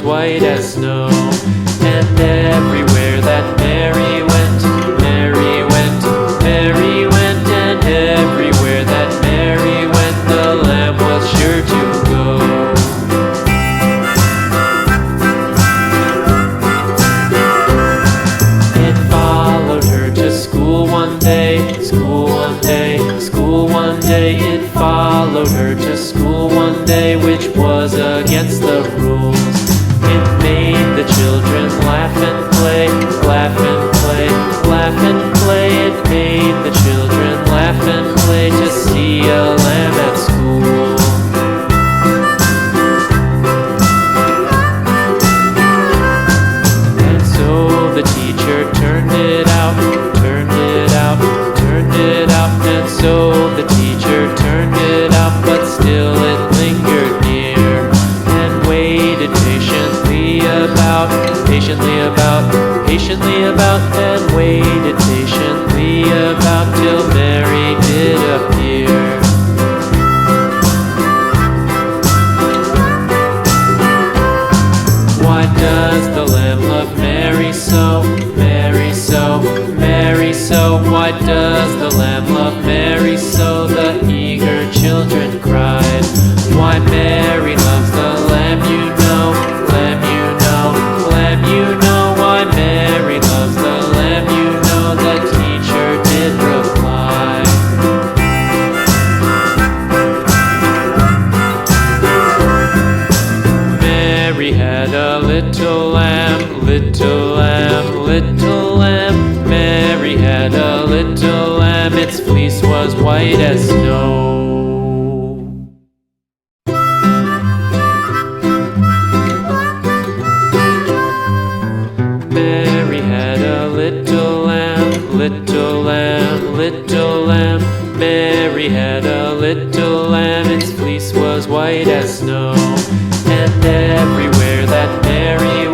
white as snow. And everywhere that Mary went, Mary went, Mary went. And everywhere that Mary went, the lamb was sure to go. It followed her to school one day, school one day, school one day. It followed her to school one day, which was against the rules. It made the children laugh and play, laugh and play, laugh and play. It made the children laugh and play to see a lamb at school. And so the teacher turned it out, turned it out, turned it out. And so the teacher turned it out, but still it lingered near and waited patiently about, patiently about, patiently about, and waited patiently about till Mary did appear. Why does the lamb love Mary so, Mary so, Mary so? Why does the lamb love Mary so? The eager children cried. Why Mary loves the lamb, you know, lamb, you know, lamb, you know. Why Mary loves the lamb, you know, the teacher did reply. Mary had a little lamb, little lamb, little lamb. Mary had a little lamb, its fleece was white as snow. Mary had a little lamb, little lamb, little lamb. Mary had a little lamb, its fleece was white as snow. And everywhere that Mary